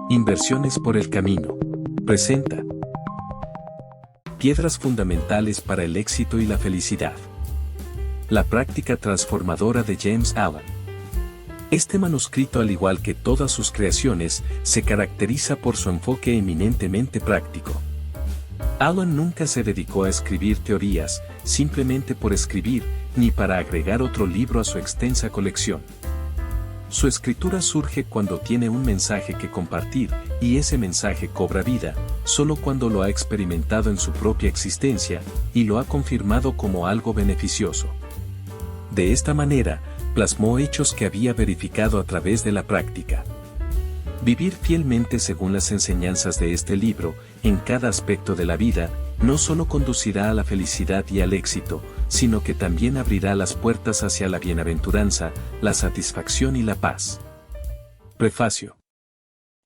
Inversiones por el camino. Presenta Piedras fundamentales para el éxito y la felicidad. La práctica transformadora de James Allen. Este manuscrito, al igual que todas sus creaciones, se caracteriza por su enfoque eminentemente práctico. Allen nunca se dedicó a escribir teorías, simplemente por escribir, ni para agregar otro libro a su extensa colección. Su escritura surge cuando tiene un mensaje que compartir, y ese mensaje cobra vida, solo cuando lo ha experimentado en su propia existencia, y lo ha confirmado como algo beneficioso. De esta manera, plasmó hechos que había verificado a través de la práctica. Vivir fielmente según las enseñanzas de este libro, en cada aspecto de la vida, no solo conducirá a la felicidad y al éxito, sino que también abrirá las puertas hacia la bienaventuranza, la satisfacción y la paz. Prefacio.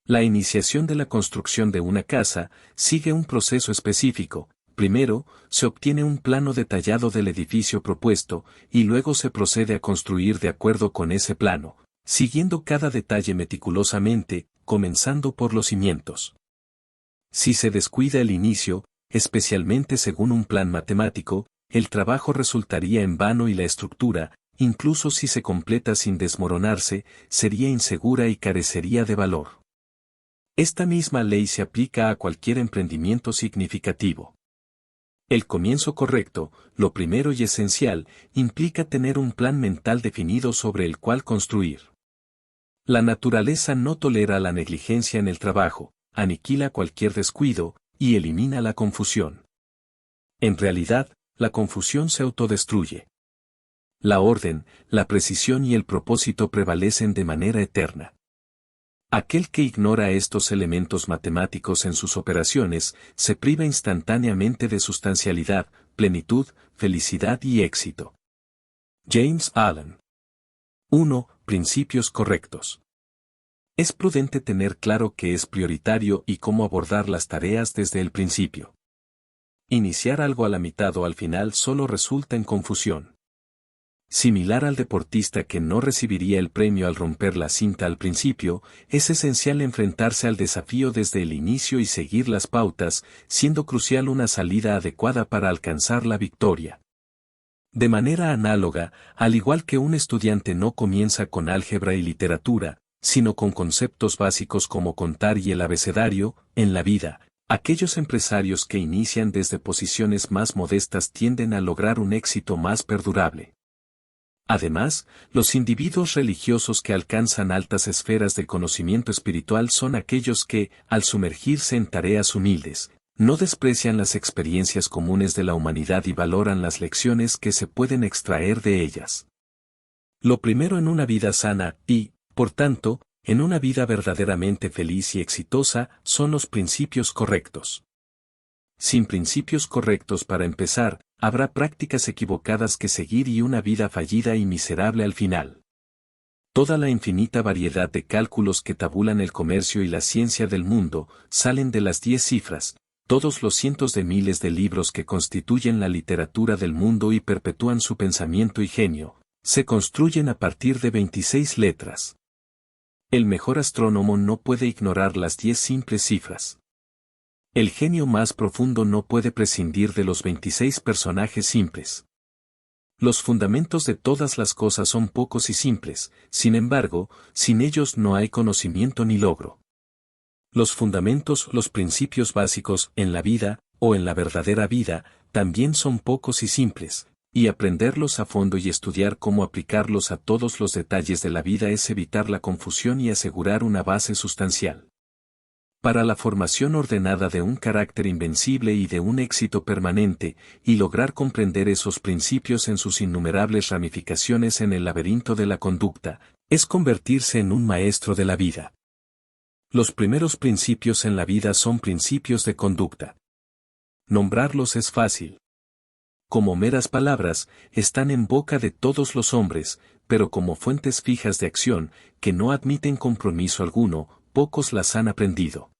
La iniciación de la construcción de una casa sigue un proceso específico. Primero, se obtiene un plano detallado del edificio propuesto, y luego se procede a construir de acuerdo con ese plano, siguiendo cada detalle meticulosamente, comenzando por los cimientos. Si se descuida el inicio, especialmente según un plan matemático, el trabajo resultaría en vano y la estructura, incluso si se completa sin desmoronarse, sería insegura y carecería de valor. Esta misma ley se aplica a cualquier emprendimiento significativo. El comienzo correcto, lo primero y esencial, implica tener un plan mental definido sobre el cual construir. La naturaleza no tolera la negligencia en el trabajo, aniquila cualquier descuido, y elimina la confusión. En realidad, la confusión se autodestruye. La orden, la precisión y el propósito prevalecen de manera eterna. Aquel que ignora estos elementos matemáticos en sus operaciones, se priva instantáneamente de sustancialidad, plenitud, felicidad y éxito. James Allen. 1. Principios correctos. Es prudente tener claro qué es prioritario y cómo abordar las tareas desde el principio. Iniciar algo a la mitad o al final solo resulta en confusión. Similar al deportista que no recibiría el premio al romper la cinta al principio, es esencial enfrentarse al desafío desde el inicio y seguir las pautas, siendo crucial una salida adecuada para alcanzar la victoria. De manera análoga, al igual que un estudiante no comienza con álgebra y literatura, sino con conceptos básicos como contar y el abecedario, en la vida, aquellos empresarios que inician desde posiciones más modestas tienden a lograr un éxito más perdurable. Además, los individuos religiosos que alcanzan altas esferas de conocimiento espiritual son aquellos que, al sumergirse en tareas humildes, no desprecian las experiencias comunes de la humanidad y valoran las lecciones que se pueden extraer de ellas. Lo primero en una vida sana y, por tanto, en una vida verdaderamente feliz y exitosa, son los principios correctos. Sin principios correctos para empezar, habrá prácticas equivocadas que seguir y una vida fallida y miserable al final. Toda la infinita variedad de cálculos que tabulan el comercio y la ciencia del mundo salen de las 10 cifras, todos los cientos de miles de libros que constituyen la literatura del mundo y perpetúan su pensamiento y genio, se construyen a partir de 26 letras. El mejor astrónomo no puede ignorar las 10 simples cifras. El genio más profundo no puede prescindir de los 26 personajes simples. Los fundamentos de todas las cosas son pocos y simples, sin embargo, sin ellos no hay conocimiento ni logro. Los fundamentos, los principios básicos, en la vida, o en la verdadera vida, también son pocos y simples, y aprenderlos a fondo y estudiar cómo aplicarlos a todos los detalles de la vida es evitar la confusión y asegurar una base sustancial. Para la formación ordenada de un carácter invencible y de un éxito permanente, y lograr comprender esos principios en sus innumerables ramificaciones en el laberinto de la conducta, es convertirse en un maestro de la vida. Los primeros principios en la vida son principios de conducta. Nombrarlos es fácil. Como meras palabras, están en boca de todos los hombres, pero como fuentes fijas de acción, que no admiten compromiso alguno, pocos las han aprendido.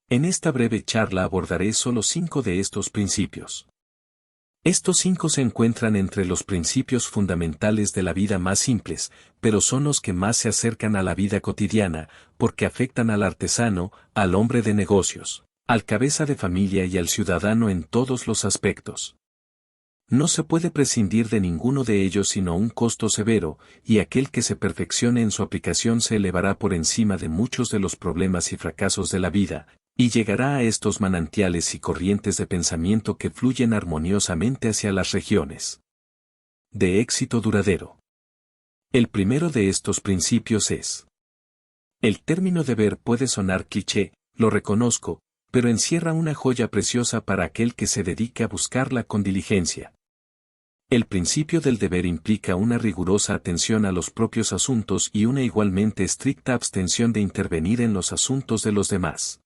En esta breve charla abordaré solo 5 de estos principios. Estos 5 se encuentran entre los principios fundamentales de la vida más simples, pero son los que más se acercan a la vida cotidiana, porque afectan al artesano, al hombre de negocios, al cabeza de familia y al ciudadano en todos los aspectos. No se puede prescindir de ninguno de ellos sino a un costo severo, y aquel que se perfeccione en su aplicación se elevará por encima de muchos de los problemas y fracasos de la vida, y llegará a estos manantiales y corrientes de pensamiento que fluyen armoniosamente hacia las regiones de éxito duradero. El primero de estos principios es: el término deber puede sonar cliché, lo reconozco, pero encierra una joya preciosa para aquel que se dedica a buscarla con diligencia. El principio del deber implica una rigurosa atención a los propios asuntos y una igualmente estricta abstención de intervenir en los asuntos de los demás.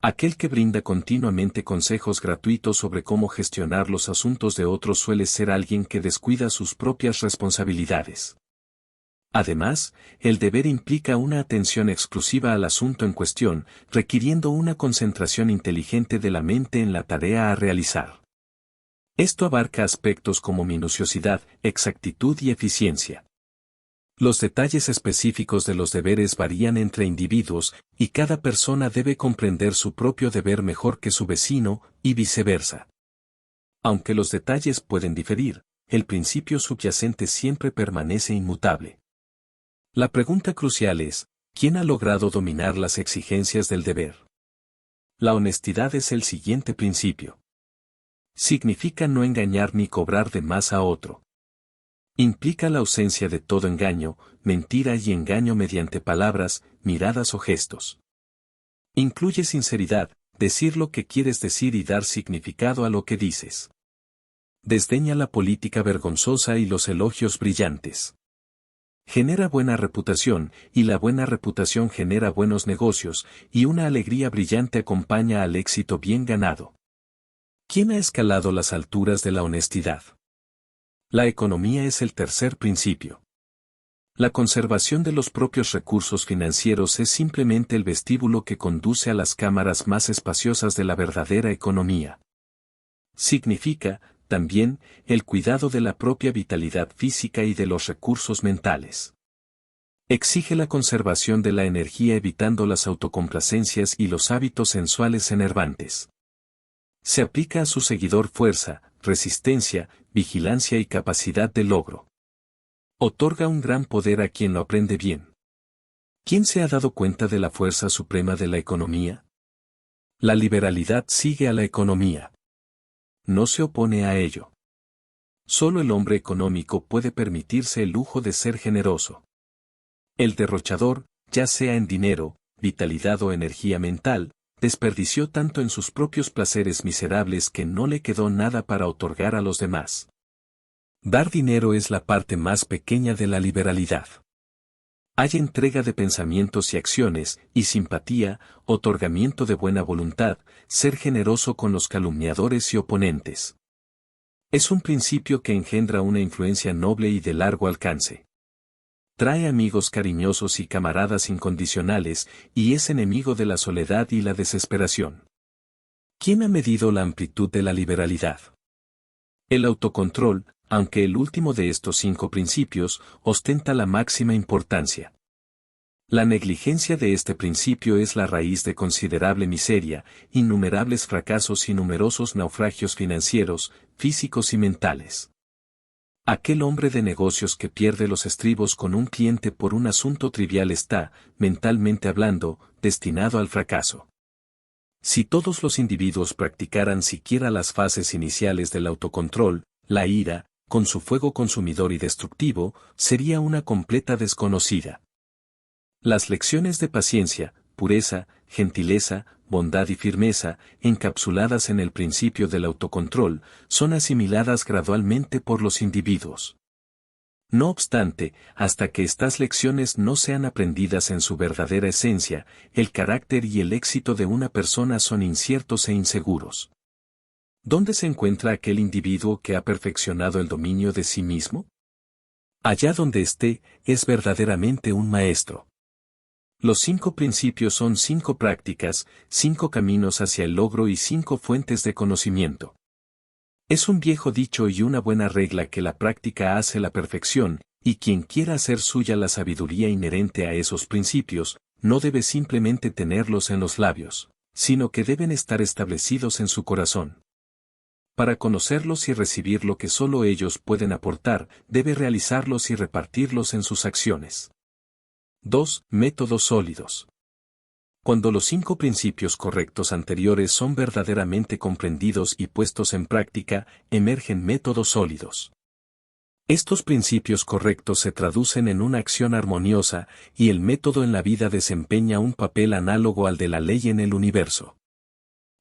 Aquel que brinda continuamente consejos gratuitos sobre cómo gestionar los asuntos de otros suele ser alguien que descuida sus propias responsabilidades. Además, el deber implica una atención exclusiva al asunto en cuestión, requiriendo una concentración inteligente de la mente en la tarea a realizar. Esto abarca aspectos como minuciosidad, exactitud y eficiencia. Los detalles específicos de los deberes varían entre individuos, y cada persona debe comprender su propio deber mejor que su vecino, y viceversa. Aunque los detalles pueden diferir, el principio subyacente siempre permanece inmutable. La pregunta crucial es: ¿quién ha logrado dominar las exigencias del deber? La honestidad es el siguiente principio. Significa no engañar ni cobrar de más a otro. Implica la ausencia de todo engaño, mentira y engaño mediante palabras, miradas o gestos. Incluye sinceridad, decir lo que quieres decir y dar significado a lo que dices. Desdeña la política vergonzosa y los elogios brillantes. Genera buena reputación, y la buena reputación genera buenos negocios, y una alegría brillante acompaña al éxito bien ganado. ¿Quién ha escalado las alturas de la honestidad? La economía es el tercer principio. La conservación de los propios recursos financieros es simplemente el vestíbulo que conduce a las cámaras más espaciosas de la verdadera economía. Significa, también, el cuidado de la propia vitalidad física y de los recursos mentales. Exige la conservación de la energía evitando las autocomplacencias y los hábitos sensuales enervantes. Se aplica a su seguidor fuerza, resistencia, vigilancia y capacidad de logro. Otorga un gran poder a quien lo aprende bien. ¿Quién se ha dado cuenta de la fuerza suprema de la economía? La liberalidad sigue a la economía. No se opone a ello. Solo el hombre económico puede permitirse el lujo de ser generoso. El derrochador, ya sea en dinero, vitalidad o energía mental, desperdició tanto en sus propios placeres miserables que no le quedó nada para otorgar a los demás. Dar dinero es la parte más pequeña de la liberalidad. Hay entrega de pensamientos y acciones, y simpatía, otorgamiento de buena voluntad, ser generoso con los calumniadores y oponentes. Es un principio que engendra una influencia noble y de largo alcance. Trae amigos cariñosos y camaradas incondicionales, y es enemigo de la soledad y la desesperación. ¿Quién ha medido la amplitud de la liberalidad? El autocontrol, aunque el último de estos 5 principios, ostenta la máxima importancia. La negligencia de este principio es la raíz de considerable miseria, innumerables fracasos y numerosos naufragios financieros, físicos y mentales. Aquel hombre de negocios que pierde los estribos con un cliente por un asunto trivial está, mentalmente hablando, destinado al fracaso. Si todos los individuos practicaran siquiera las fases iniciales del autocontrol, la ira, con su fuego consumidor y destructivo, sería una completa desconocida. Las lecciones de paciencia, pureza, gentileza, bondad y firmeza, encapsuladas en el principio del autocontrol, son asimiladas gradualmente por los individuos. No obstante, hasta que estas lecciones no sean aprendidas en su verdadera esencia, el carácter y el éxito de una persona son inciertos e inseguros. ¿Dónde se encuentra aquel individuo que ha perfeccionado el dominio de sí mismo? Allá donde esté, es verdaderamente un maestro. Los 5 principios son 5 prácticas, 5 caminos hacia el logro y 5 fuentes de conocimiento. Es un viejo dicho y una buena regla que la práctica hace la perfección, y quien quiera hacer suya la sabiduría inherente a esos principios, no debe simplemente tenerlos en los labios, sino que deben estar establecidos en su corazón. Para conocerlos y recibir lo que solo ellos pueden aportar, debe realizarlos y repartirlos en sus acciones. 2. Métodos sólidos. Cuando los 5 principios correctos anteriores son verdaderamente comprendidos y puestos en práctica, emergen métodos sólidos. Estos principios correctos se traducen en una acción armoniosa, y el método en la vida desempeña un papel análogo al de la ley en el universo.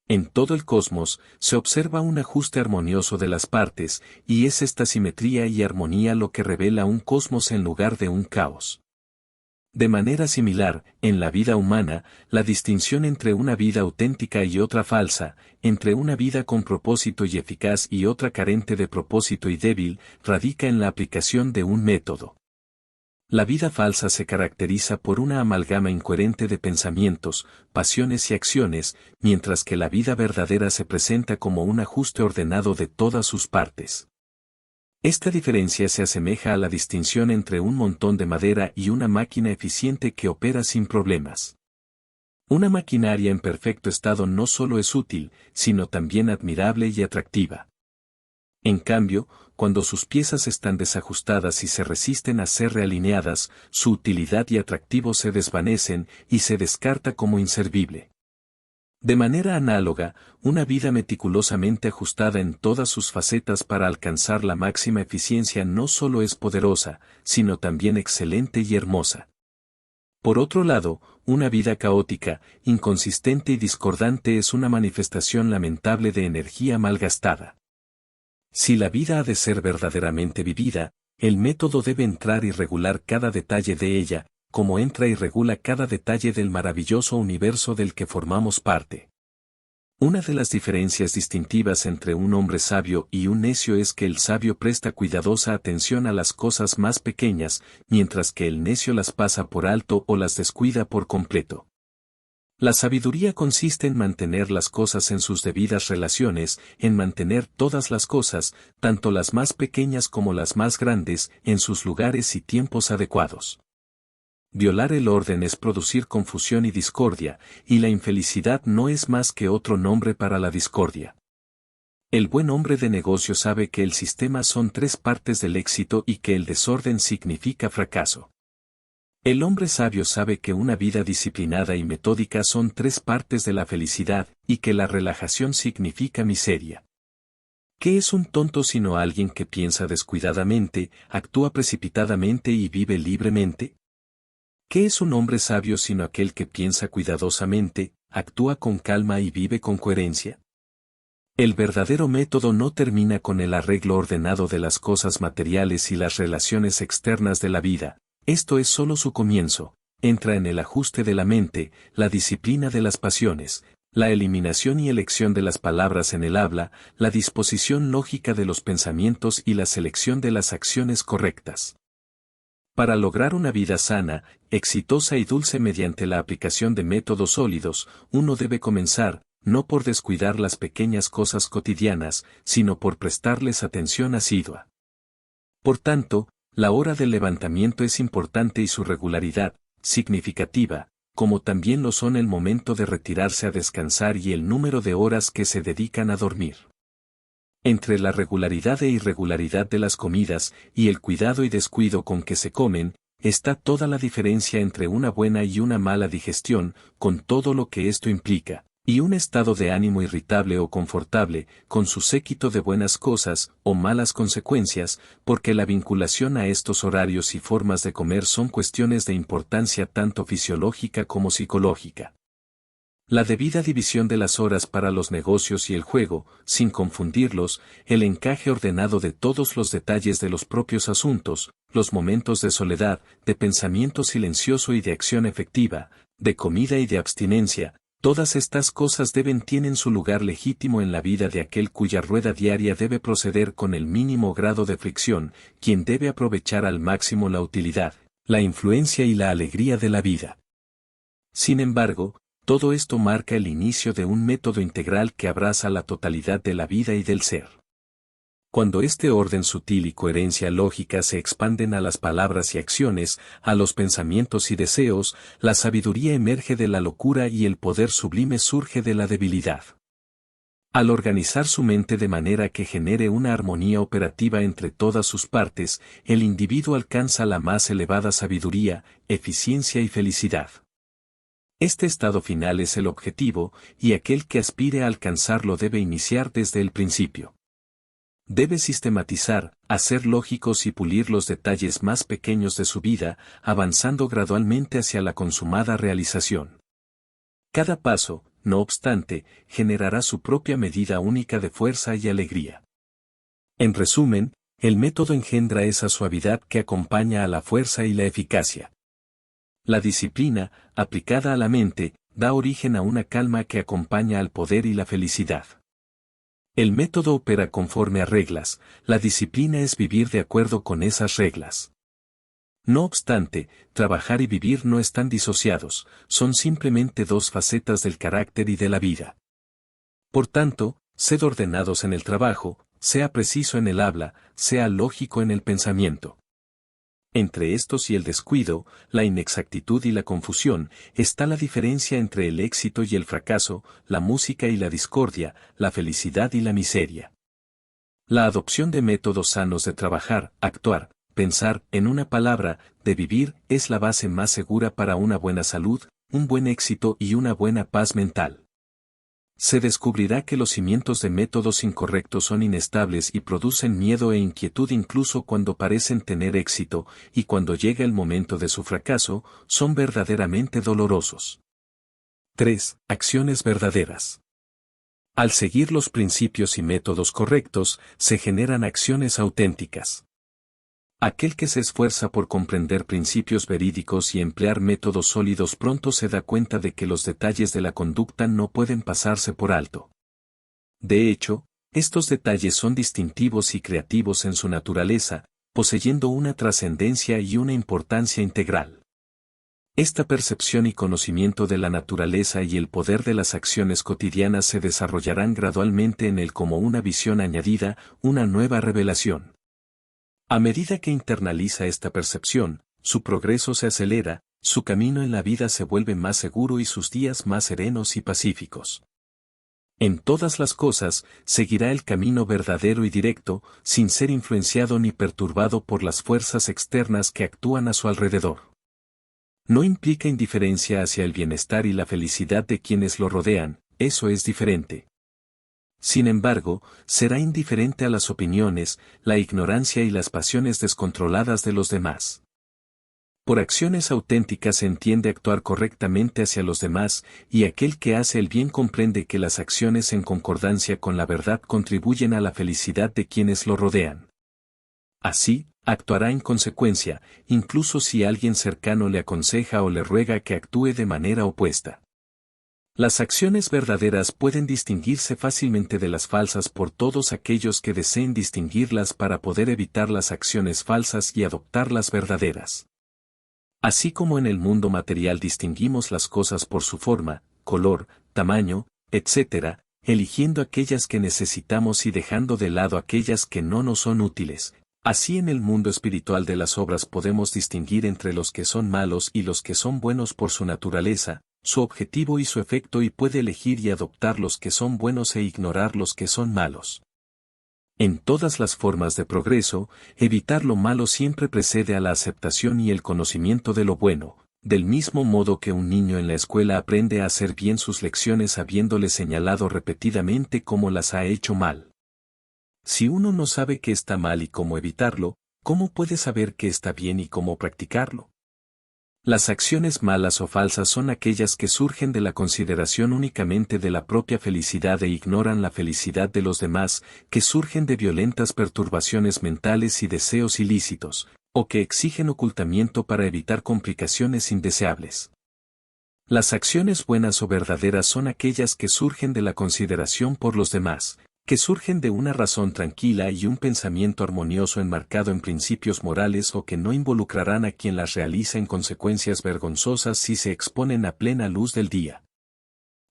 En todo el cosmos, se observa un ajuste armonioso de las partes, y es esta simetría y armonía lo que revela un cosmos en lugar de un caos. De manera similar, en la vida humana, la distinción entre una vida auténtica y otra falsa, entre una vida con propósito y eficaz y otra carente de propósito y débil, radica en la aplicación de un método. La vida falsa se caracteriza por una amalgama incoherente de pensamientos, pasiones y acciones, mientras que la vida verdadera se presenta como un ajuste ordenado de todas sus partes. Esta diferencia se asemeja a la distinción entre un montón de madera y una máquina eficiente que opera sin problemas. Una maquinaria en perfecto estado no solo es útil, sino también admirable y atractiva. En cambio, cuando sus piezas están desajustadas y se resisten a ser realineadas, su utilidad y atractivo se desvanecen y se descarta como inservible. De manera análoga, una vida meticulosamente ajustada en todas sus facetas para alcanzar la máxima eficiencia no solo es poderosa, sino también excelente y hermosa. Por otro lado, una vida caótica, inconsistente y discordante es una manifestación lamentable de energía malgastada. Si la vida ha de ser verdaderamente vivida, el método debe entrar y regular cada detalle de ella, como entra y regula cada detalle del maravilloso universo del que formamos parte. Una de las diferencias distintivas entre un hombre sabio y un necio es que el sabio presta cuidadosa atención a las cosas más pequeñas, mientras que el necio las pasa por alto o las descuida por completo. La sabiduría consiste en mantener las cosas en sus debidas relaciones, en mantener todas las cosas, tanto las más pequeñas como las más grandes, en sus lugares y tiempos adecuados. Violar el orden es producir confusión y discordia, y la infelicidad no es más que otro nombre para la discordia. El buen hombre de negocio sabe que el sistema son 3 partes del éxito y que el desorden significa fracaso. El hombre sabio sabe que una vida disciplinada y metódica son 3 partes de la felicidad, y que la relajación significa miseria. ¿Qué es un tonto sino alguien que piensa descuidadamente, actúa precipitadamente y vive libremente? ¿Qué es un hombre sabio sino aquel que piensa cuidadosamente, actúa con calma y vive con coherencia? El verdadero método no termina con el arreglo ordenado de las cosas materiales y las relaciones externas de la vida, esto es solo su comienzo, entra en el ajuste de la mente, la disciplina de las pasiones, la eliminación y elección de las palabras en el habla, la disposición lógica de los pensamientos y la selección de las acciones correctas. Para lograr una vida sana, exitosa y dulce mediante la aplicación de métodos sólidos, uno debe comenzar, no por descuidar las pequeñas cosas cotidianas, sino por prestarles atención asidua. Por tanto, la hora del levantamiento es importante y su regularidad, significativa, como también lo son el momento de retirarse a descansar y el número de horas que se dedican a dormir. Entre la regularidad e irregularidad de las comidas y el cuidado y descuido con que se comen, está toda la diferencia entre una buena y una mala digestión, con todo lo que esto implica, y un estado de ánimo irritable o confortable, con su séquito de buenas cosas o malas consecuencias, porque la vinculación a estos horarios y formas de comer son cuestiones de importancia tanto fisiológica como psicológica. La debida división de las horas para los negocios y el juego, sin confundirlos, el encaje ordenado de todos los detalles de los propios asuntos, los momentos de soledad, de pensamiento silencioso y de acción efectiva, de comida y de abstinencia, todas estas cosas tienen su lugar legítimo en la vida de aquel cuya rueda diaria debe proceder con el mínimo grado de fricción, quien debe aprovechar al máximo la utilidad, la influencia y la alegría de la vida. Sin embargo, todo esto marca el inicio de un método integral que abraza la totalidad de la vida y del ser. Cuando este orden sutil y coherencia lógica se expanden a las palabras y acciones, a los pensamientos y deseos, la sabiduría emerge de la locura y el poder sublime surge de la debilidad. Al organizar su mente de manera que genere una armonía operativa entre todas sus partes, el individuo alcanza la más elevada sabiduría, eficiencia y felicidad. Este estado final es el objetivo, y aquel que aspire a alcanzarlo debe iniciar desde el principio. Debe sistematizar, hacer lógicos y pulir los detalles más pequeños de su vida, avanzando gradualmente hacia la consumada realización. Cada paso, no obstante, generará su propia medida única de fuerza y alegría. En resumen, el método engendra esa suavidad que acompaña a la fuerza y la eficacia. La disciplina, aplicada a la mente, da origen a una calma que acompaña al poder y la felicidad. El método opera conforme a reglas, la disciplina es vivir de acuerdo con esas reglas. No obstante, trabajar y vivir no están disociados, son simplemente dos facetas del carácter y de la vida. Por tanto, sed ordenados en el trabajo, sea preciso en el habla, sea lógico en el pensamiento. Entre estos y el descuido, la inexactitud y la confusión, está la diferencia entre el éxito y el fracaso, la música y la discordia, la felicidad y la miseria. La adopción de métodos sanos de trabajar, actuar, pensar, en una palabra, de vivir, es la base más segura para una buena salud, un buen éxito y una buena paz mental. Se descubrirá que los cimientos de métodos incorrectos son inestables y producen miedo e inquietud incluso cuando parecen tener éxito, y cuando llega el momento de su fracaso, son verdaderamente dolorosos. 3. Acciones verdaderas. Al seguir los principios y métodos correctos, se generan acciones auténticas. Aquel que se esfuerza por comprender principios verídicos y emplear métodos sólidos pronto se da cuenta de que los detalles de la conducta no pueden pasarse por alto. De hecho, estos detalles son distintivos y creativos en su naturaleza, poseyendo una trascendencia y una importancia integral. Esta percepción y conocimiento de la naturaleza y el poder de las acciones cotidianas se desarrollarán gradualmente en él como una visión añadida, una nueva revelación. A medida que internaliza esta percepción, su progreso se acelera, su camino en la vida se vuelve más seguro y sus días más serenos y pacíficos. En todas las cosas, seguirá el camino verdadero y directo, sin ser influenciado ni perturbado por las fuerzas externas que actúan a su alrededor. No implica indiferencia hacia el bienestar y la felicidad de quienes lo rodean, eso es diferente. Sin embargo, será indiferente a las opiniones, la ignorancia y las pasiones descontroladas de los demás. Por acciones auténticas se entiende actuar correctamente hacia los demás, y aquel que hace el bien comprende que las acciones en concordancia con la verdad contribuyen a la felicidad de quienes lo rodean. Así, actuará en consecuencia, incluso si alguien cercano le aconseja o le ruega que actúe de manera opuesta. Las acciones verdaderas pueden distinguirse fácilmente de las falsas por todos aquellos que deseen distinguirlas para poder evitar las acciones falsas y adoptar las verdaderas. Así como en el mundo material distinguimos las cosas por su forma, color, tamaño, etc., eligiendo aquellas que necesitamos y dejando de lado aquellas que no nos son útiles, así en el mundo espiritual de las obras podemos distinguir entre los que son malos y los que son buenos por su naturaleza, su objetivo y su efecto y puede elegir y adoptar los que son buenos e ignorar los que son malos. En todas las formas de progreso, evitar lo malo siempre precede a la aceptación y el conocimiento de lo bueno, del mismo modo que un niño en la escuela aprende a hacer bien sus lecciones habiéndole señalado repetidamente cómo las ha hecho mal. Si uno no sabe qué está mal y cómo evitarlo, ¿cómo puede saber qué está bien y cómo practicarlo? Las acciones malas o falsas son aquellas que surgen de la consideración únicamente de la propia felicidad e ignoran la felicidad de los demás, que surgen de violentas perturbaciones mentales y deseos ilícitos, o que exigen ocultamiento para evitar complicaciones indeseables. Las acciones buenas o verdaderas son aquellas que surgen de la consideración por los demás, que surgen de una razón tranquila y un pensamiento armonioso enmarcado en principios morales o que no involucrarán a quien las realiza en consecuencias vergonzosas si se exponen a plena luz del día.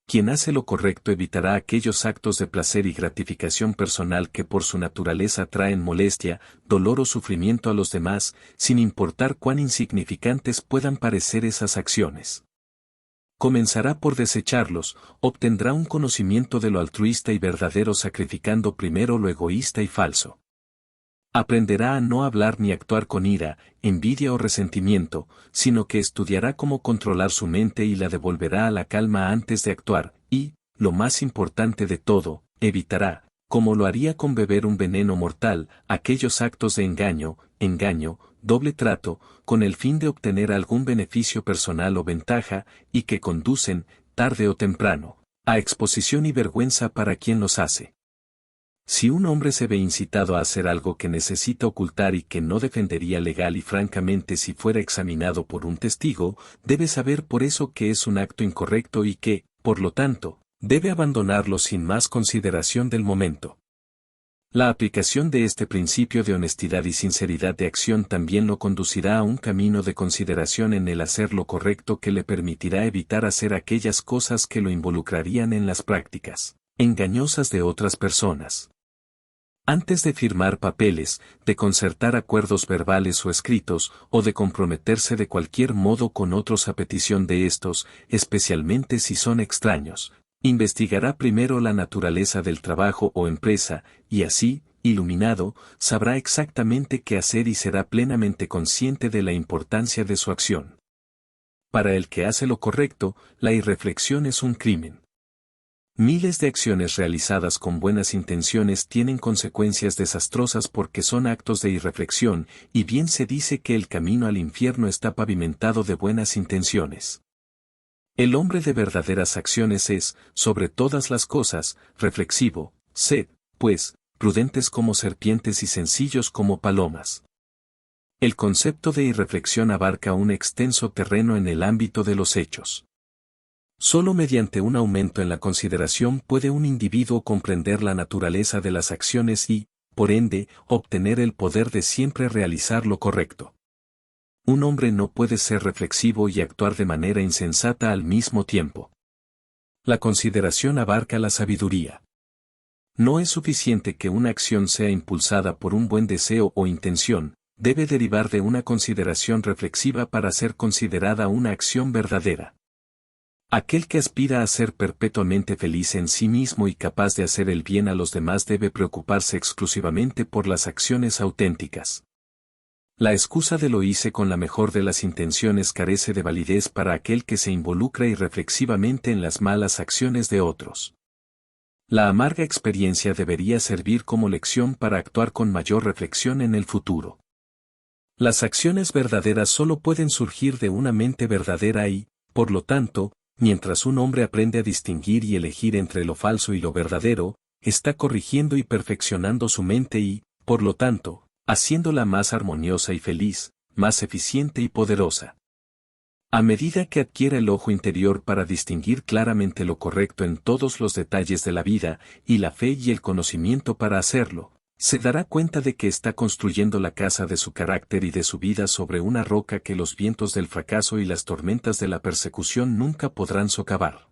Quien hace lo correcto evitará aquellos actos de placer y gratificación personal que por su naturaleza traen molestia, dolor o sufrimiento a los demás, sin importar cuán insignificantes puedan parecer esas acciones. Comenzará por desecharlos, obtendrá un conocimiento de lo altruista y verdadero sacrificando primero lo egoísta y falso. Aprenderá a no hablar ni actuar con ira, envidia o resentimiento, sino que estudiará cómo controlar su mente y la devolverá a la calma antes de actuar, y, lo más importante de todo, evitará, como lo haría con beber un veneno mortal, aquellos actos de engaño, doble trato, con el fin de obtener algún beneficio personal o ventaja, y que conducen, tarde o temprano, a exposición y vergüenza para quien los hace. Si un hombre se ve incitado a hacer algo que necesita ocultar y que no defendería legal y francamente si fuera examinado por un testigo, debe saber por eso que es un acto incorrecto y que, por lo tanto, debe abandonarlo sin más consideración del momento. La aplicación de este principio de honestidad y sinceridad de acción también lo conducirá a un camino de consideración en el hacer lo correcto que le permitirá evitar hacer aquellas cosas que lo involucrarían en las prácticas engañosas de otras personas. Antes de firmar papeles, de concertar acuerdos verbales o escritos, o de comprometerse de cualquier modo con otros a petición de estos, especialmente si son extraños, investigará primero la naturaleza del trabajo o empresa, y así, iluminado, sabrá exactamente qué hacer y será plenamente consciente de la importancia de su acción. Para el que hace lo correcto, la irreflexión es un crimen. Miles de acciones realizadas con buenas intenciones tienen consecuencias desastrosas porque son actos de irreflexión, y bien se dice que el camino al infierno está pavimentado de buenas intenciones. El hombre de verdaderas acciones es, sobre todas las cosas, reflexivo. Sed, pues, prudentes como serpientes y sencillos como palomas. El concepto de irreflexión abarca un extenso terreno en el ámbito de los hechos. Solo mediante un aumento en la consideración puede un individuo comprender la naturaleza de las acciones y, por ende, obtener el poder de siempre realizar lo correcto. Un hombre no puede ser reflexivo y actuar de manera insensata al mismo tiempo. La consideración abarca la sabiduría. No es suficiente que una acción sea impulsada por un buen deseo o intención, debe derivar de una consideración reflexiva para ser considerada una acción verdadera. Aquel que aspira a ser perpetuamente feliz en sí mismo y capaz de hacer el bien a los demás debe preocuparse exclusivamente por las acciones auténticas. La excusa de lo hice con la mejor de las intenciones carece de validez para aquel que se involucra irreflexivamente en las malas acciones de otros. La amarga experiencia debería servir como lección para actuar con mayor reflexión en el futuro. Las acciones verdaderas solo pueden surgir de una mente verdadera y, por lo tanto, mientras un hombre aprende a distinguir y elegir entre lo falso y lo verdadero, está corrigiendo y perfeccionando su mente y, por lo tanto, haciéndola más armoniosa y feliz, más eficiente y poderosa. A medida que adquiera el ojo interior para distinguir claramente lo correcto en todos los detalles de la vida, y la fe y el conocimiento para hacerlo, se dará cuenta de que está construyendo la casa de su carácter y de su vida sobre una roca que los vientos del fracaso y las tormentas de la persecución nunca podrán socavar.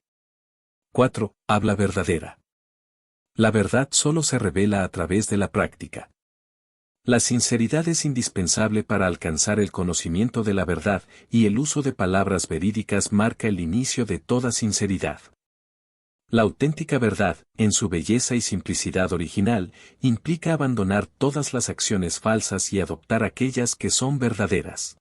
4. Habla verdadera. La verdad solo se revela a través de la práctica. La sinceridad es indispensable para alcanzar el conocimiento de la verdad, y el uso de palabras verídicas marca el inicio de toda sinceridad. La auténtica verdad, en su belleza y simplicidad original, implica abandonar todas las acciones falsas y adoptar aquellas que son verdaderas.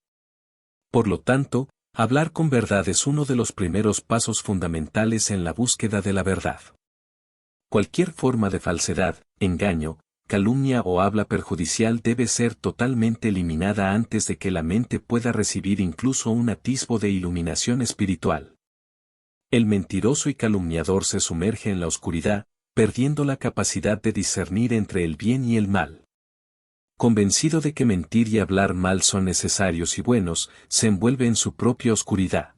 Por lo tanto, hablar con verdad es uno de los primeros pasos fundamentales en la búsqueda de la verdad. Cualquier forma de falsedad, engaño, calumnia o habla perjudicial debe ser totalmente eliminada antes de que la mente pueda recibir incluso un atisbo de iluminación espiritual. El mentiroso y calumniador se sumerge en la oscuridad, perdiendo la capacidad de discernir entre el bien y el mal. Convencido de que mentir y hablar mal son necesarios y buenos, se envuelve en su propia oscuridad.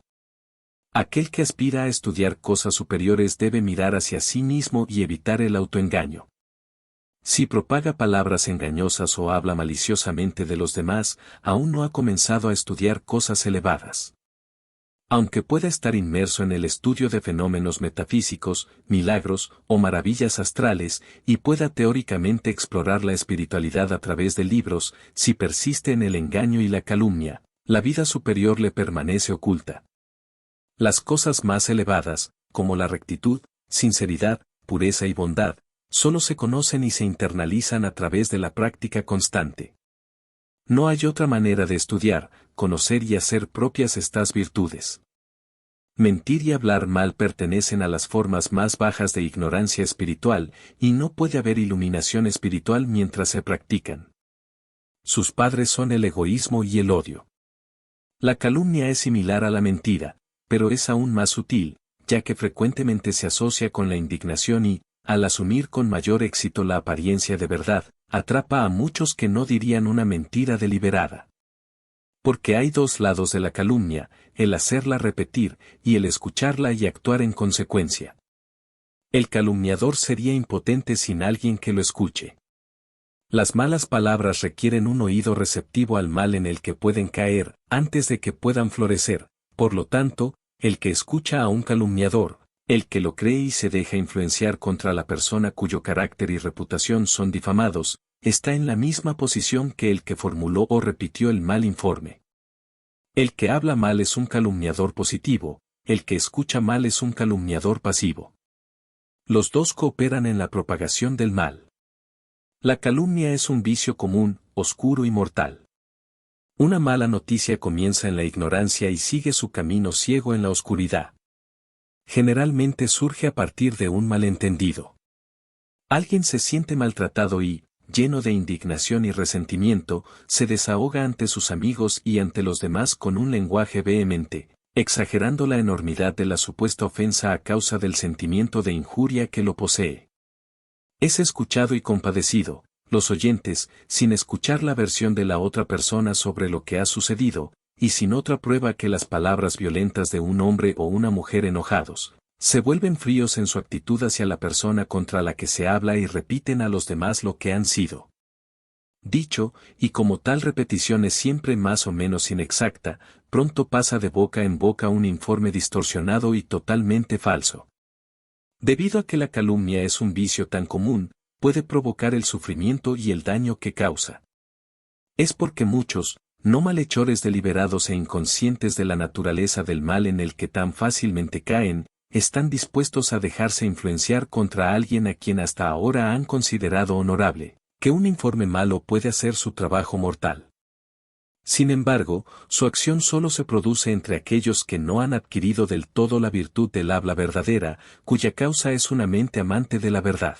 Aquel que aspira a estudiar cosas superiores debe mirar hacia sí mismo y evitar el autoengaño. Si propaga palabras engañosas o habla maliciosamente de los demás, aún no ha comenzado a estudiar cosas elevadas. Aunque pueda estar inmerso en el estudio de fenómenos metafísicos, milagros o maravillas astrales, y pueda teóricamente explorar la espiritualidad a través de libros, si persiste en el engaño y la calumnia, la vida superior le permanece oculta. Las cosas más elevadas, como la rectitud, sinceridad, pureza y bondad, solo se conocen y se internalizan a través de la práctica constante. No hay otra manera de estudiar, conocer y hacer propias estas virtudes. Mentir y hablar mal pertenecen a las formas más bajas de ignorancia espiritual, y no puede haber iluminación espiritual mientras se practican. Sus padres son el egoísmo y el odio. La calumnia es similar a la mentira, pero es aún más sutil, ya que frecuentemente se asocia con la indignación y, al asumir con mayor éxito la apariencia de verdad, atrapa a muchos que no dirían una mentira deliberada. Porque hay dos lados de la calumnia, el hacerla repetir, y el escucharla y actuar en consecuencia. El calumniador sería impotente sin alguien que lo escuche. Las malas palabras requieren un oído receptivo al mal en el que pueden caer, antes de que puedan florecer. Por lo tanto, el que escucha a un calumniador, el que lo cree y se deja influenciar contra la persona cuyo carácter y reputación son difamados, está en la misma posición que el que formuló o repitió el mal informe. El que habla mal es un calumniador positivo, el que escucha mal es un calumniador pasivo. Los dos cooperan en la propagación del mal. La calumnia es un vicio común, oscuro y mortal. Una mala noticia comienza en la ignorancia y sigue su camino ciego en la oscuridad. Generalmente surge a partir de un malentendido. Alguien se siente maltratado y, lleno de indignación y resentimiento, se desahoga ante sus amigos y ante los demás con un lenguaje vehemente, exagerando la enormidad de la supuesta ofensa a causa del sentimiento de injuria que lo posee. Es escuchado y compadecido, los oyentes, sin escuchar la versión de la otra persona sobre lo que ha sucedido, y sin otra prueba que las palabras violentas de un hombre o una mujer enojados, se vuelven fríos en su actitud hacia la persona contra la que se habla y repiten a los demás lo que han sido dicho, y como tal repetición es siempre más o menos inexacta, pronto pasa de boca en boca un informe distorsionado y totalmente falso. Debido a que la calumnia es un vicio tan común, puede provocar el sufrimiento y el daño que causa. Es porque muchos, no malhechores deliberados e inconscientes de la naturaleza del mal en el que tan fácilmente caen, están dispuestos a dejarse influenciar contra alguien a quien hasta ahora han considerado honorable, que un informe malo puede hacer su trabajo mortal. Sin embargo, su acción solo se produce entre aquellos que no han adquirido del todo la virtud del habla verdadera, cuya causa es una mente amante de la verdad.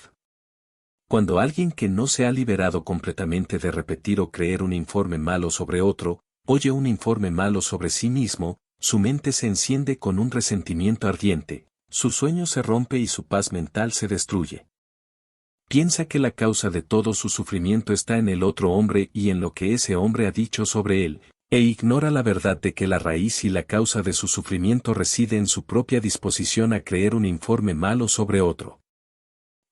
Cuando alguien que no se ha liberado completamente de repetir o creer un informe malo sobre otro, oye un informe malo sobre sí mismo, su mente se enciende con un resentimiento ardiente, su sueño se rompe y su paz mental se destruye. Piensa que la causa de todo su sufrimiento está en el otro hombre y en lo que ese hombre ha dicho sobre él, e ignora la verdad de que la raíz y la causa de su sufrimiento reside en su propia disposición a creer un informe malo sobre otro.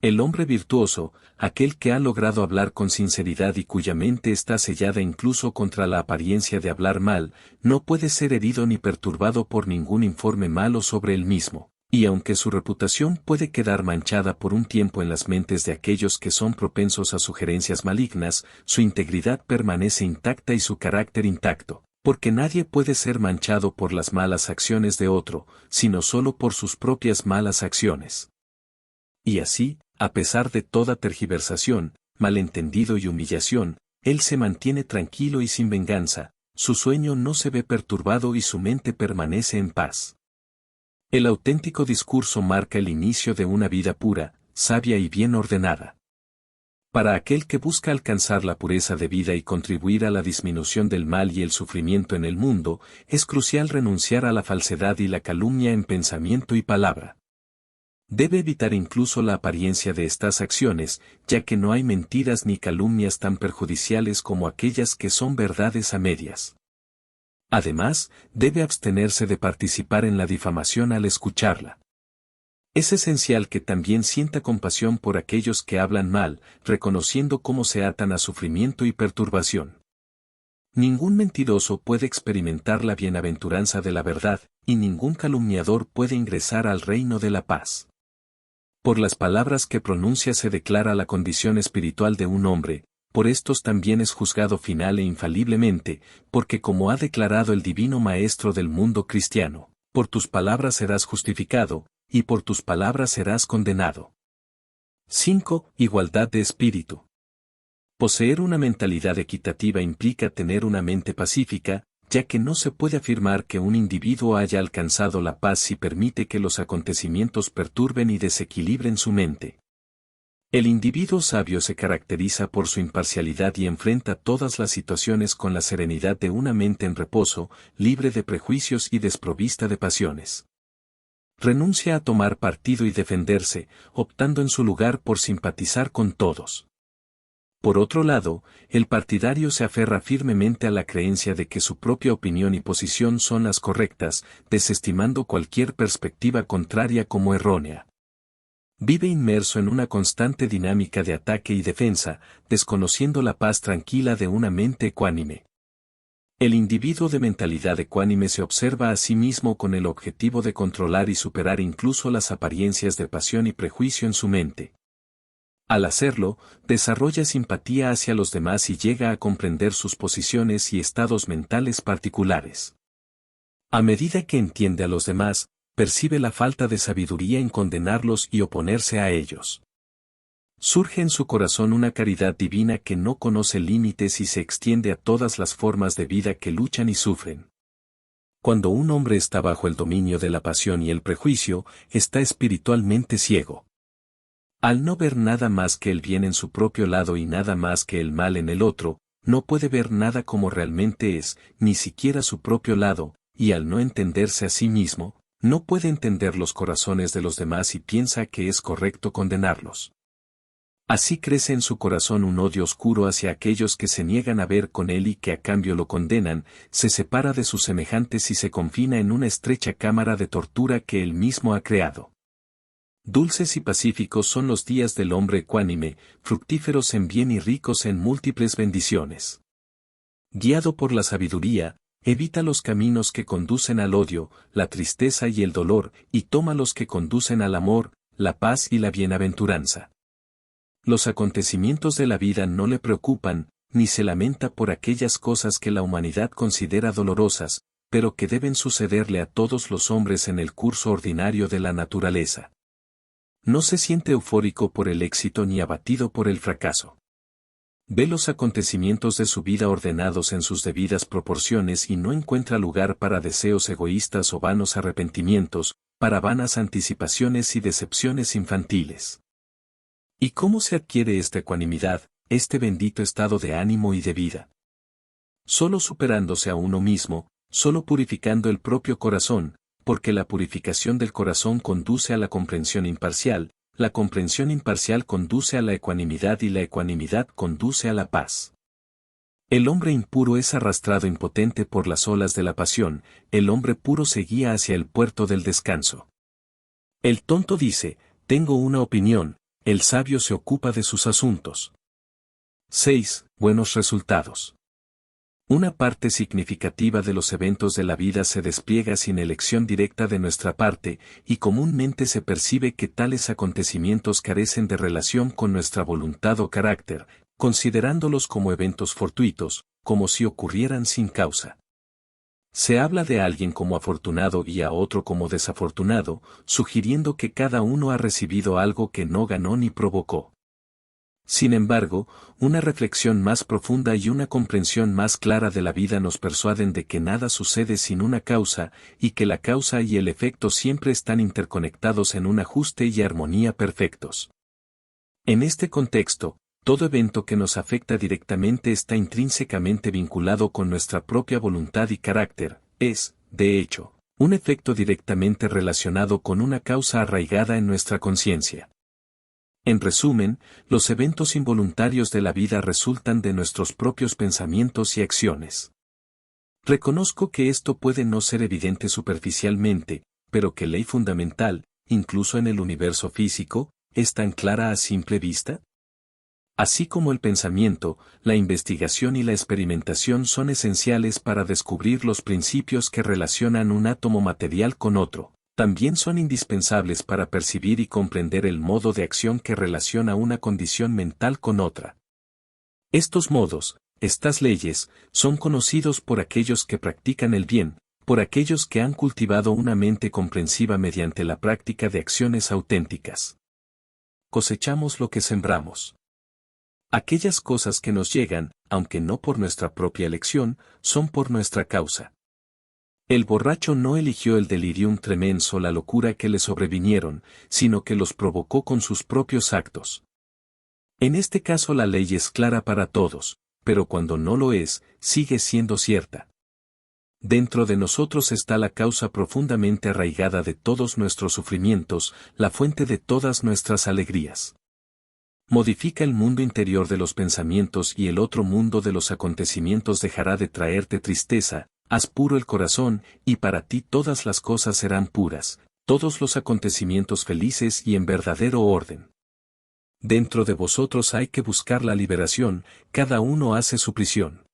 El hombre virtuoso, aquel que ha logrado hablar con sinceridad y cuya mente está sellada incluso contra la apariencia de hablar mal, no puede ser herido ni perturbado por ningún informe malo sobre él mismo, y aunque su reputación puede quedar manchada por un tiempo en las mentes de aquellos que son propensos a sugerencias malignas, su integridad permanece intacta y su carácter intacto, porque nadie puede ser manchado por las malas acciones de otro, sino solo por sus propias malas acciones. Y así, a pesar de toda tergiversación, malentendido y humillación, él se mantiene tranquilo y sin venganza, su sueño no se ve perturbado y su mente permanece en paz. El auténtico discurso marca el inicio de una vida pura, sabia y bien ordenada. Para aquel que busca alcanzar la pureza de vida y contribuir a la disminución del mal y el sufrimiento en el mundo, es crucial renunciar a la falsedad y la calumnia en pensamiento y palabra. Debe evitar incluso la apariencia de estas acciones, ya que no hay mentiras ni calumnias tan perjudiciales como aquellas que son verdades a medias. Además, debe abstenerse de participar en la difamación al escucharla. Es esencial que también sienta compasión por aquellos que hablan mal, reconociendo cómo se atan a sufrimiento y perturbación. Ningún mentiroso puede experimentar la bienaventuranza de la verdad, y ningún calumniador puede ingresar al reino de la paz. Por las palabras que pronuncia se declara la condición espiritual de un hombre, por estos también es juzgado final e infaliblemente, porque como ha declarado el divino Maestro del mundo cristiano, por tus palabras serás justificado, y por tus palabras serás condenado. 5. Igualdad de espíritu. Poseer una mentalidad equitativa implica tener una mente pacífica, ya que no se puede afirmar que un individuo haya alcanzado la paz si permite que los acontecimientos perturben y desequilibren su mente. El individuo sabio se caracteriza por su imparcialidad y enfrenta todas las situaciones con la serenidad de una mente en reposo, libre de prejuicios y desprovista de pasiones. Renuncia a tomar partido y defenderse, optando en su lugar por simpatizar con todos. Por otro lado, el partidario se aferra firmemente a la creencia de que su propia opinión y posición son las correctas, desestimando cualquier perspectiva contraria como errónea. Vive inmerso en una constante dinámica de ataque y defensa, desconociendo la paz tranquila de una mente ecuánime. El individuo de mentalidad ecuánime se observa a sí mismo con el objetivo de controlar y superar incluso las apariencias de pasión y prejuicio en su mente. Al hacerlo, desarrolla simpatía hacia los demás y llega a comprender sus posiciones y estados mentales particulares. A medida que entiende a los demás, percibe la falta de sabiduría en condenarlos y oponerse a ellos. Surge en su corazón una caridad divina que no conoce límites y se extiende a todas las formas de vida que luchan y sufren. Cuando un hombre está bajo el dominio de la pasión y el prejuicio, está espiritualmente ciego. Al no ver nada más que el bien en su propio lado y nada más que el mal en el otro, no puede ver nada como realmente es, ni siquiera su propio lado, y al no entenderse a sí mismo, no puede entender los corazones de los demás y piensa que es correcto condenarlos. Así crece en su corazón un odio oscuro hacia aquellos que se niegan a ver con él y que a cambio lo condenan, se separa de sus semejantes y se confina en una estrecha cámara de tortura que él mismo ha creado. Dulces y pacíficos son los días del hombre ecuánime, fructíferos en bien y ricos en múltiples bendiciones. Guiado por la sabiduría, evita los caminos que conducen al odio, la tristeza y el dolor, y toma los que conducen al amor, la paz y la bienaventuranza. Los acontecimientos de la vida no le preocupan, ni se lamenta por aquellas cosas que la humanidad considera dolorosas, pero que deben sucederle a todos los hombres en el curso ordinario de la naturaleza. No se siente eufórico por el éxito ni abatido por el fracaso. Ve los acontecimientos de su vida ordenados en sus debidas proporciones y no encuentra lugar para deseos egoístas o vanos arrepentimientos, para vanas anticipaciones y decepciones infantiles. ¿Y cómo se adquiere esta ecuanimidad, este bendito estado de ánimo y de vida? Solo superándose a uno mismo, solo purificando el propio corazón, porque la purificación del corazón conduce a la comprensión imparcial, la comprensión imparcial conduce a la ecuanimidad y la ecuanimidad conduce a la paz. El hombre impuro es arrastrado impotente por las olas de la pasión, el hombre puro se guía hacia el puerto del descanso. El tonto dice, tengo una opinión, el sabio se ocupa de sus asuntos. 6. Buenos resultados. Una parte significativa de los eventos de la vida se despliega sin elección directa de nuestra parte, y comúnmente se percibe que tales acontecimientos carecen de relación con nuestra voluntad o carácter, considerándolos como eventos fortuitos, como si ocurrieran sin causa. Se habla de alguien como afortunado y a otro como desafortunado, sugiriendo que cada uno ha recibido algo que no ganó ni provocó. Sin embargo, una reflexión más profunda y una comprensión más clara de la vida nos persuaden de que nada sucede sin una causa, y que la causa y el efecto siempre están interconectados en un ajuste y armonía perfectos. En este contexto, todo evento que nos afecta directamente está intrínsecamente vinculado con nuestra propia voluntad y carácter, es, de hecho, un efecto directamente relacionado con una causa arraigada en nuestra conciencia. En resumen, los eventos involuntarios de la vida resultan de nuestros propios pensamientos y acciones. Reconozco que esto puede no ser evidente superficialmente, pero que ley fundamental, incluso en el universo físico, ¿es tan clara a simple vista? Así como el pensamiento, la investigación y la experimentación son esenciales para descubrir los principios que relacionan un átomo material con otro, también son indispensables para percibir y comprender el modo de acción que relaciona una condición mental con otra. Estos modos, estas leyes, son conocidos por aquellos que practican el bien, por aquellos que han cultivado una mente comprensiva mediante la práctica de acciones auténticas. Cosechamos lo que sembramos. Aquellas cosas que nos llegan, aunque no por nuestra propia elección, son por nuestra causa. El borracho no eligió el delirium tremens o la locura que le sobrevinieron, sino que los provocó con sus propios actos. En este caso la ley es clara para todos, pero cuando no lo es, sigue siendo cierta. Dentro de nosotros está la causa profundamente arraigada de todos nuestros sufrimientos, la fuente de todas nuestras alegrías. Modifica el mundo interior de los pensamientos y el otro mundo de los acontecimientos dejará de traerte tristeza, haz puro el corazón, y para ti todas las cosas serán puras, todos los acontecimientos felices y en verdadero orden. Dentro de vosotros hay que buscar la liberación, cada uno hace su prisión.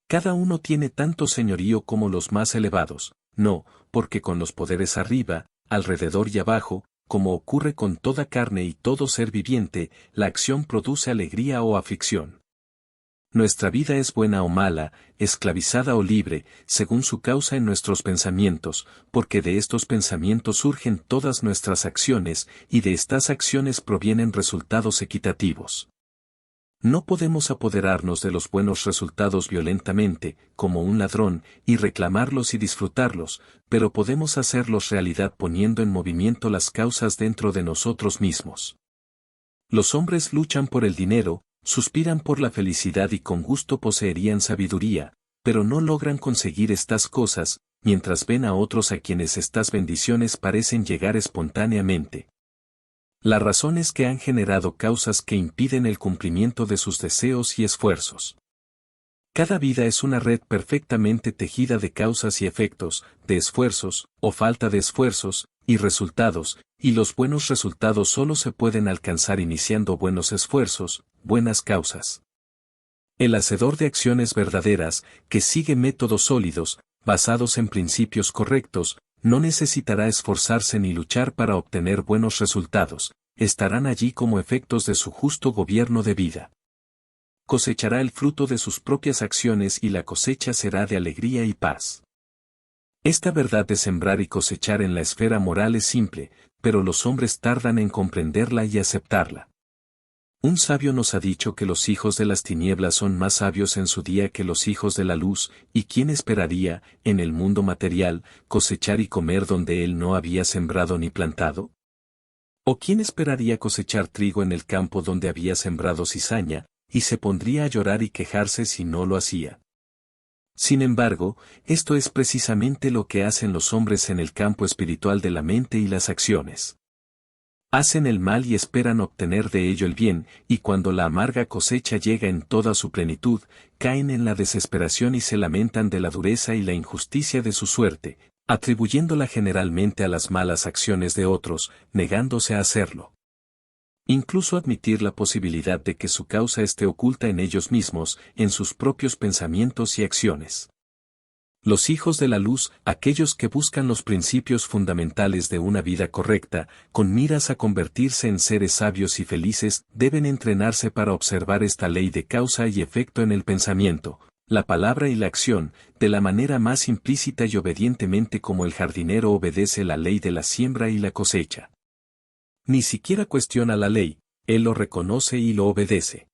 Cada uno tiene tanto señorío como los más elevados, no, porque con los poderes arriba, alrededor y abajo, como ocurre con toda carne y todo ser viviente, la acción produce alegría o aflicción. Nuestra vida es buena o mala, esclavizada o libre, según su causa en nuestros pensamientos, porque de estos pensamientos surgen todas nuestras acciones, y de estas acciones provienen resultados equitativos. No podemos apoderarnos de los buenos resultados violentamente, como un ladrón, y reclamarlos y disfrutarlos, pero podemos hacerlos realidad poniendo en movimiento las causas dentro de nosotros mismos. Los hombres luchan por el dinero, suspiran por la felicidad y con gusto poseerían sabiduría, pero no logran conseguir estas cosas, mientras ven a otros a quienes estas bendiciones parecen llegar espontáneamente. La razón es que han generado causas que impiden el cumplimiento de sus deseos y esfuerzos. Cada vida es una red perfectamente tejida de causas y efectos, de esfuerzos, o falta de esfuerzos, y resultados, y los buenos resultados solo se pueden alcanzar iniciando buenos esfuerzos, buenas causas. El hacedor de acciones verdaderas, que sigue métodos sólidos, basados en principios correctos, no necesitará esforzarse ni luchar para obtener buenos resultados, estarán allí como efectos de su justo gobierno de vida. Cosechará el fruto de sus propias acciones y la cosecha será de alegría y paz. Esta verdad de sembrar y cosechar en la esfera moral es simple, pero los hombres tardan en comprenderla y aceptarla. Un sabio nos ha dicho que los hijos de las tinieblas son más sabios en su día que los hijos de la luz, y ¿quién esperaría, en el mundo material, cosechar y comer donde él no había sembrado ni plantado? ¿O quién esperaría cosechar trigo en el campo donde había sembrado cizaña, y se pondría a llorar y quejarse si no lo hacía? Sin embargo, esto es precisamente lo que hacen los hombres en el campo espiritual de la mente y las acciones. Hacen el mal y esperan obtener de ello el bien, y cuando la amarga cosecha llega en toda su plenitud, caen en la desesperación y se lamentan de la dureza y la injusticia de su suerte, atribuyéndola generalmente a las malas acciones de otros, negándose a hacerlo. Incluso admitir la posibilidad de que su causa esté oculta en ellos mismos, en sus propios pensamientos y acciones. Los hijos de la luz, aquellos que buscan los principios fundamentales de una vida correcta, con miras a convertirse en seres sabios y felices, deben entrenarse para observar esta ley de causa y efecto en el pensamiento, la palabra y la acción, de la manera más implícita y obedientemente como el jardinero obedece la ley de la siembra y la cosecha. Ni siquiera cuestiona la ley, él lo reconoce y lo obedece.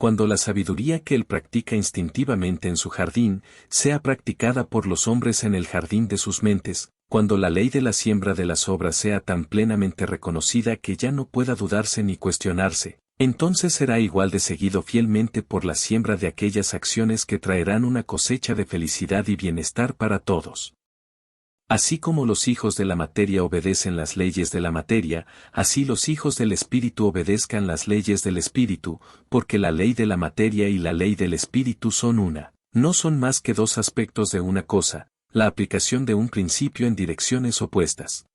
Cuando la sabiduría que él practica instintivamente en su jardín, sea practicada por los hombres en el jardín de sus mentes, cuando la ley de la siembra de las obras sea tan plenamente reconocida que ya no pueda dudarse ni cuestionarse, entonces será igual de seguido fielmente por la siembra de aquellas acciones que traerán una cosecha de felicidad y bienestar para todos. Así como los hijos de la materia obedecen las leyes de la materia, así los hijos del espíritu obedezcan las leyes del espíritu, porque la ley de la materia y la ley del espíritu son una, no son más que dos aspectos de una cosa, la aplicación de un principio en direcciones opuestas.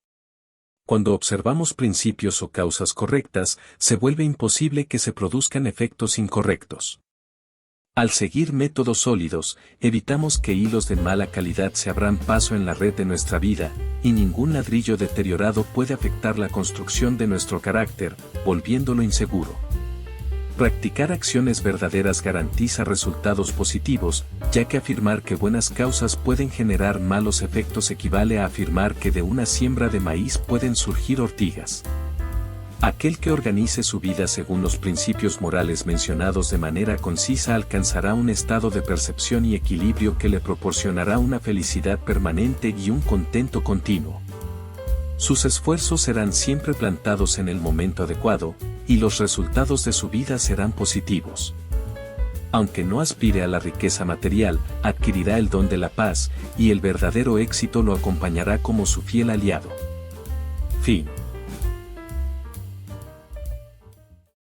Cuando observamos principios o causas correctas, se vuelve imposible que se produzcan efectos incorrectos. Al seguir métodos sólidos, evitamos que hilos de mala calidad se abran paso en la red de nuestra vida, y ningún ladrillo deteriorado puede afectar la construcción de nuestro carácter, volviéndolo inseguro. Practicar acciones verdaderas garantiza resultados positivos, ya que afirmar que buenas causas pueden generar malos efectos equivale a afirmar que de una siembra de maíz pueden surgir ortigas. Aquel que organice su vida según los principios morales mencionados de manera concisa alcanzará un estado de percepción y equilibrio que le proporcionará una felicidad permanente y un contento continuo. Sus esfuerzos serán siempre plantados en el momento adecuado, y los resultados de su vida serán positivos. Aunque no aspire a la riqueza material, adquirirá el don de la paz, y el verdadero éxito lo acompañará como su fiel aliado. Fin.